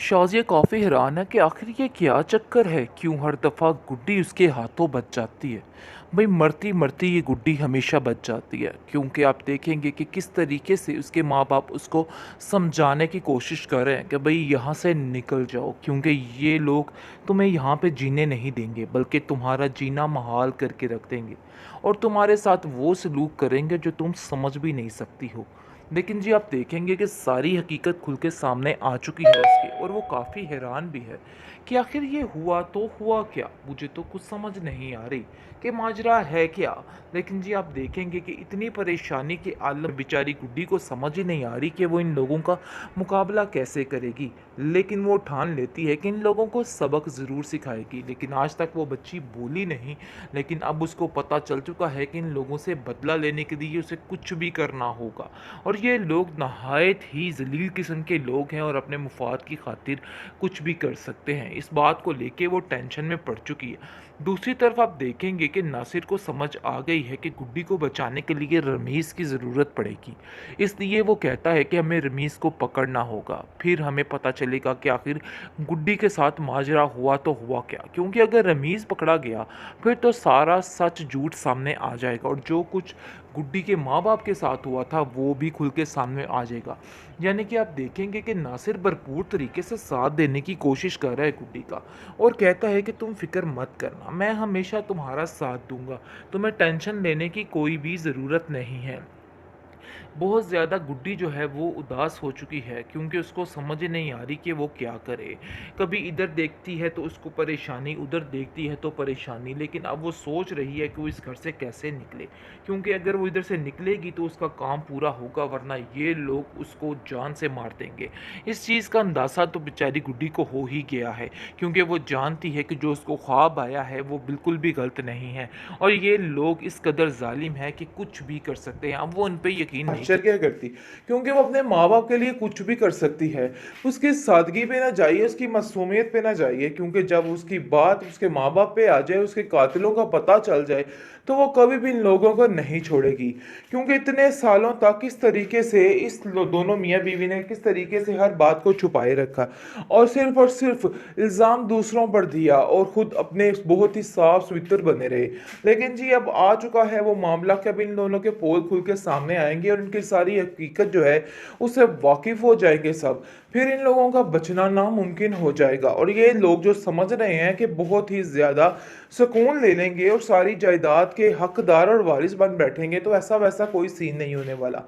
शाज़िया काफ़ी हैरान है कि आखिर ये क्या चक्कर है, क्यों हर दफ़ा गुड्डी उसके हाथों बच जाती है। भाई मरती मरती ये गुड्डी हमेशा बच जाती है, क्योंकि आप देखेंगे कि किस तरीके से उसके माँ बाप उसको समझाने की कोशिश कर रहे हैं कि भाई यहाँ से निकल जाओ, क्योंकि ये लोग तुम्हें यहाँ पे जीने नहीं देंगे, बल्कि तुम्हारा जीना महाल करके रख देंगे और तुम्हारे साथ वो सलूक करेंगे जो तुम समझ भी नहीं सकती हो। लेकिन जी आप देखेंगे कि सारी हकीकत खुल के सामने आ चुकी है उसकी, और वो काफ़ी हैरान भी है कि आखिर ये हुआ तो हुआ क्या। मुझे तो कुछ समझ नहीं आ रही कि माजरा है क्या। लेकिन जी आप देखेंगे कि इतनी परेशानी के आलम बेचारी गुड्डी को समझ ही नहीं आ रही कि वो इन लोगों का मुकाबला कैसे करेगी। लेकिन वो ठान लेती है कि इन लोगों को सबक ज़रूर सिखाएगी। लेकिन आज तक वो बच्ची बोली नहीं, लेकिन अब उसको पता चल चुका है कि इन लोगों से बदला लेने के लिए उसे कुछ भी करना होगा। और ये लोग नहायत ही ज़लील किस्म के लोग हैं और अपने मुफाद की खातिर कुछ भी कर सकते हैं। इस बात को लेके वो टेंशन में पड़ चुकी है। दूसरी तरफ आप देखेंगे कि नासिर को समझ आ गई है कि गुड्डी को बचाने के लिए रमीज़ की ज़रूरत पड़ेगी। इसलिए वो कहता है कि हमें रमीज़ को पकड़ना होगा, फिर हमें पता चलेगा कि आखिर गुड्डी के साथ माजरा हुआ तो हुआ क्या। क्योंकि अगर रमीज़ पकड़ा गया फिर तो सारा सच झूठ सामने आ जाएगा, और जो कुछ गुड्डी के माँ बाप के साथ हुआ था वो भी खुल के सामने आ जाएगा। यानी कि आप देखेंगे कि नासिर भरपूर तरीके से साथ देने की कोशिश कर रहा है गुड्डी का, और कहता है कि तुम फिक्र मत करना, मैं हमेशा तुम्हारा साथ दूंगा, तुम्हें टेंशन लेने की कोई भी ज़रूरत नहीं है। बहुत ज़्यादा गुड्डी जो है वो उदास हो चुकी है, क्योंकि उसको समझ नहीं आ रही कि वो क्या करे। कभी इधर देखती है तो उसको परेशानी, उधर देखती है तो परेशानी। लेकिन अब वो सोच रही है कि वो इस घर से कैसे निकले, क्योंकि अगर वो इधर से निकलेगी तो उसका काम पूरा होगा, वरना ये लोग उसको जान से मार देंगे। इस चीज़ का अंदाज़ा तो बेचारी गुड्डी को हो ही गया है, क्योंकि वो जानती है कि जो उसको ख्वाब आया है वो बिल्कुल भी गलत नहीं है, और ये लोग इस कदर जालिम है कि कुछ भी कर सकते हैं। अब वो उन पे यकीन नहीं आश्चर्य करती, क्योंकि वो अपने माँ बाप के लिए कुछ भी कर सकती है। उसकी सादगी पे ना जाइए, उसकी मासूमियत पे ना जाइए, क्योंकि जब उसकी बात उसके माँ बाप पे आ जाए, उसके कातिलों का पता चल जाए, तो वो कभी भी इन लोगों को नहीं छोड़ेगी। क्योंकि इतने सालों तक किस तरीके से दोनों मियाँ बीवी ने किस तरीके से हर बात को छुपाए रखा, और सिर्फ इल्ज़ाम दूसरों पर दिया, और खुद अपने बहुत ही साफ सुथरे बने रहे। लेकिन जी अब आ चुका है वो मामला कि अब इन दोनों के पोल खुल के सामने आएंगे, और इनकी सारी हकीकत जो है उससे वाकिफ हो जाएंगे सब। फिर इन लोगों का बचना नामुमकिन हो जाएगा, और ये लोग जो समझ रहे हैं कि बहुत ही ज़्यादा सुकून ले लेंगे और सारी जायदाद के हकदार और वारिस बन बैठेंगे, तो ऐसा वैसा कोई सीन नहीं होने वाला।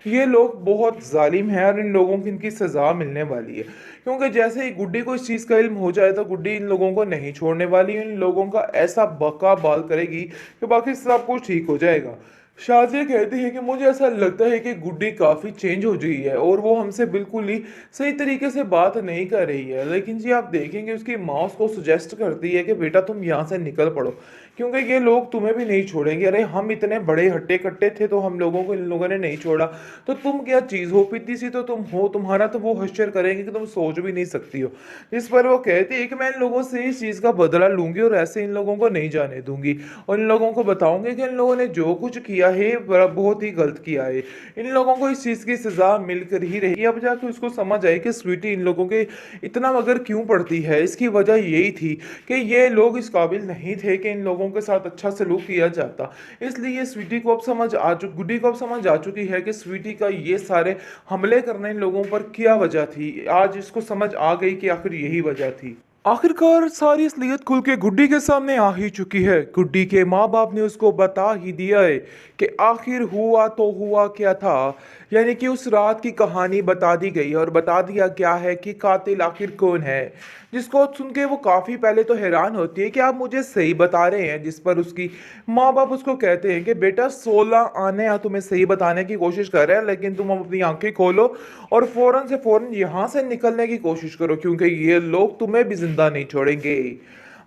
ये लोग बहुत जालिम हैं, और इन लोगों की इनकी सज़ा मिलने वाली है। क्योंकि जैसे ही गुड्डी को इस चीज़ का इल्म हो जाए, तो गुड्डी इन लोगों को नहीं छोड़ने वाली, इन लोगों का ऐसा बका बाल करेगी कि बाकी सब कुछ ठीक हो जाएगा। शाज़िया कहती है कि मुझे ऐसा लगता है कि गुड्डी काफ़ी चेंज हो गई है, और वो हमसे बिल्कुल ही सही तरीके से बात नहीं कर रही है। लेकिन जी आप देखेंगे उसकी माँ उसको सुजेस्ट करती है कि बेटा तुम यहाँ से निकल पड़ो, क्योंकि ये लोग तुम्हें भी नहीं छोड़ेंगे। अरे हम इतने बड़े हट्टे कट्टे थे तो हम लोगों को इन लोगों ने नहीं छोड़ा, तो तुम क्या चीज़ हो, पीती सी तो तुम हो, तुम्हारा तो वो हश्र करेंगे कि तुम सोच भी नहीं सकती हो। इस पर वो कहती है कि मैं इन लोगों से इस चीज़ का बदला लूंगी, और ऐसे इन लोगों को नहीं जाने दूंगी, और इन लोगों को बताऊंगी कि इन लोगों ने जो कुछ किया है बहुत ही गलत किया है। इन लोगों को इस चीज़ की सज़ा मिलकर ही रही। अब जाके उसको समझ आई कि स्वीटी इन लोगों के इतना मगर क्यों पड़ती है। इसकी वजह यही थी कि ये लोग इस काबिल नहीं थे कि इन लोगों के साथ अच्छा सलूक किया जाता। इसलिए स्वीटी को अब समझ आ चुकी गुड्डी को अब समझ आ चुकी है कि स्वीटी का ये सारे हमले करने इन लोगों पर क्या वजह थी। आज इसको समझ आ गई कि आखिर यही वजह थी। आखिरकार सारी असलियत खुल के गुड्डी के सामने आ ही चुकी है। गुड्डी के माँ बाप ने उसको बता ही दिया है कि आखिर हुआ तो हुआ क्या था। यानी कि उस रात की कहानी बता दी गई, और बता दिया क्या है कि कातिल आखिर कौन है। जिसको सुन के वो काफ़ी पहले तो हैरान होती है कि आप मुझे सही बता रहे हैं, जिस पर उसकी माँ बाप उसको कहते हैं कि बेटा 16 आने या तुम्हें सही बताने की कोशिश कर रहे हैं, लेकिन तुम अपनी आंखें खोलो और फौरन से फौरन यहाँ से निकलने की कोशिश करो, क्योंकि ये लोग तुम्हें भी जिंदा नहीं छोड़ेंगे।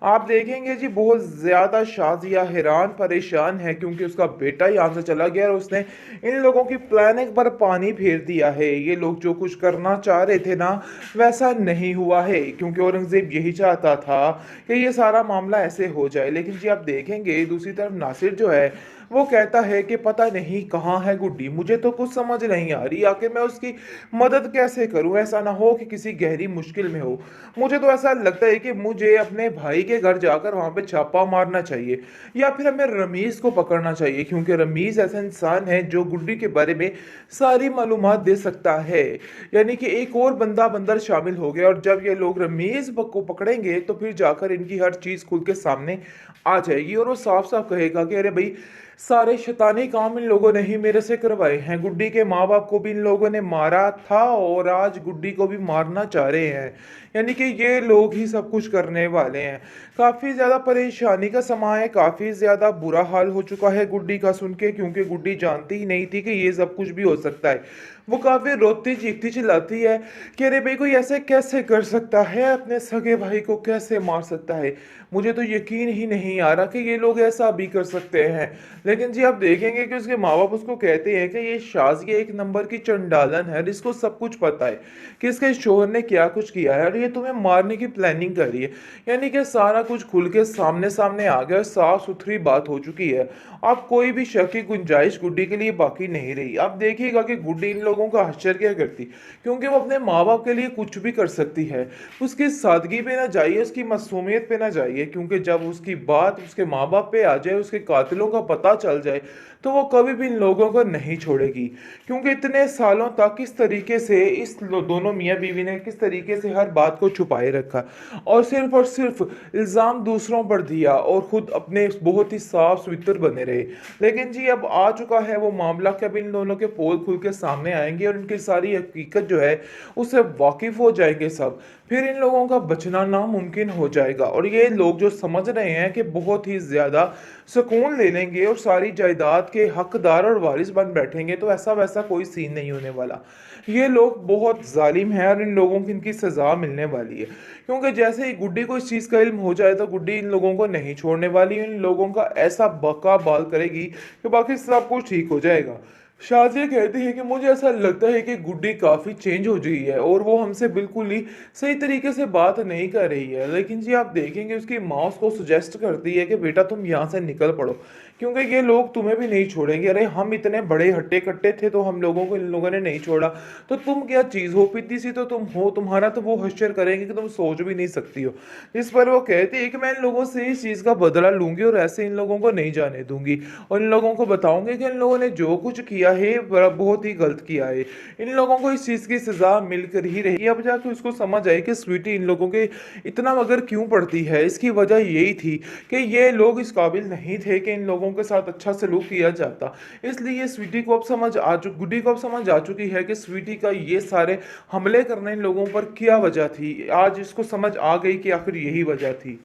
आप देखेंगे जी बहुत ज़्यादा शाज़िया हैरान परेशान है, क्योंकि उसका बेटा यहाँ से चला गया और उसने इन लोगों की प्लानिंग पर पानी फेर दिया है। ये लोग जो कुछ करना चाह रहे थे ना, वैसा नहीं हुआ है, क्योंकि औरंगज़ेब यही चाहता था कि ये सारा मामला ऐसे हो जाए। लेकिन जी आप देखेंगे दूसरी तरफ नासिर जो है वो कहता है कि पता नहीं कहाँ है गुड्डी, मुझे तो कुछ समझ नहीं आ रही, आखिर मैं उसकी मदद कैसे करूं, ऐसा ना हो कि किसी गहरी मुश्किल में हो। मुझे तो ऐसा लगता है कि मुझे अपने भाई के घर जाकर वहां पे छापा मारना चाहिए, या फिर हमें रमीज को पकड़ना चाहिए, क्योंकि रमीज ऐसा इंसान है जो गुड्डी के बारे में सारी मालूमात दे सकता है। यानी कि एक और बंदा बंदर शामिल हो गया, और जब ये लोग रमीज को पकड़ेंगे तो फिर जाकर इनकी हर चीज खुल के सामने आ जाएगी, और वो साफ साफ कहेगा कि अरे भाई, सारे शैतानी काम इन लोगों ने ही मेरे से करवाए हैं। गुड्डी के माँ बाप को भी इन लोगों ने मारा था और आज गुड्डी को भी मारना चाह रहे हैं। यानी कि ये लोग ही सब कुछ करने वाले हैं। काफ़ी ज़्यादा परेशानी का समय है, काफ़ी ज़्यादा बुरा हाल हो चुका है गुड्डी का सुन के, क्योंकि गुड्डी जानती ही नहीं थी कि ये सब कुछ भी हो सकता है। वो काफ़ी रोती चीखती चिल्लाती है कि अरे भाई, कोई ऐसे कैसे कर सकता है, अपने सगे भाई को कैसे मार सकता है। मुझे तो यकीन ही नहीं आ रहा कि ये लोग ऐसा भी कर सकते हैं। लेकिन जी आप देखेंगे कि उसके माँ बाप उसको कहते हैं कि ये शाज़िया एक नंबर की चंडालन है, जिसको सब कुछ पता है कि इसके शोहर ने क्या कुछ किया है, और ये तुम्हें मारने की प्लानिंग कर रही है। यानी कि सारा कुछ खुल के सामने सामने आ गया, साफ सुथरी बात हो चुकी है। अब कोई भी शक की गुंजाइश गुड्डी के लिए बाकी नहीं रही। अब देखिएगा कि गुड्डी इन लोगों का हश्र क्या करती, क्योंकि वो अपने माँ बाप के लिए कुछ भी कर सकती है। उसकी सादगी पे ना जाइए, उसकी मासूमियत पे ना जाइए, क्योंकि जब उसकी बात उसके माँ बाप पे आ जाए, उसके कातिलों का पता चल जाए, तो वो कभी भी इन लोगों को नहीं छोड़ेगी। क्योंकि इतने सालों तक किस तरीके से दोनों मियाँ बीवी ने किस तरीके से हर बात को छुपाए रखा, और सिर्फ इल्ज़ाम दूसरों पर दिया, और खुद अपने बहुत ही साफ सुथरे बने रहे। लेकिन जी अब आ चुका है वो मामला कि अब इन दोनों के पोल खुल के सामने आएंगे, और इनकी सारी हकीकत जो है उससे वाकिफ हो जाएंगे सब। फिर इन लोगों का बचना नामुमकिन हो जाएगा, और ये लोग जो समझ रहे हैं कि बहुत ही ज़्यादा सुकून ले लेंगे और सारी जायदाद के हकदार और वारिस बन बैठेंगे, तो ऐसा वैसा कोई सीन नहीं होने वाला। ये लोग बहुत जालिम हैं, और इन लोगों की इनकी सज़ा मिलने वाली है। क्योंकि जैसे ही गुड्डी को इस चीज़ का इल्म हो जाए, तो गुड्डी इन लोगों को नहीं छोड़ने वाली, इन लोगों का ऐसा बका बाल करेगी कि बाकी सब कुछ ठीक हो जाएगा। शाज़िया कहती है कि मुझे ऐसा लगता है कि गुड्डी काफ़ी चेंज हो गई है, और वो हमसे बिल्कुल ही सही तरीके से बात नहीं कर रही है। लेकिन जी आप देखेंगे उसकी माँ उसको सुजेस्ट करती है कि बेटा तुम यहाँ से निकल पड़ो, क्योंकि ये लोग तुम्हें भी नहीं छोड़ेंगे। अरे हम इतने बड़े हट्टे कट्टे थे तो हम लोगों को इन लोगों ने नहीं छोड़ा, तो तुम क्या चीज़ हो, पिद्दी सी तो तुम हो, तुम्हारा तो वो हश्र करेंगे कि तुम सोच भी नहीं सकती हो। इस पर वो कहती है कि मैं इन लोगों से इस चीज़ का बदला लूंगी, और ऐसे इन लोगों को नहीं जाने दूंगी, और इन लोगों को बताऊंगी कि इन लोगों ने जो कुछ किया है बहुत ही गलत किया है। इन लोगों को इस चीज़ की सज़ा मिलकर ही रहेगी। अब जाके उसको समझ आई कि स्वीटी इन लोगों के इतना मगर क्यों पड़ती है। इसकी वजह यही थी कि ये लोग इस काबिल नहीं थे कि इन लोगों के साथ अच्छा सलूक किया जाता। इसलिए स्वीटी को अब समझ आ चुकी गुड्डी को अब समझ आ चुकी है कि स्वीटी का ये सारे हमले करने इन लोगों पर क्या वजह थी। आज इसको समझ आ गई कि आखिर यही वजह थी।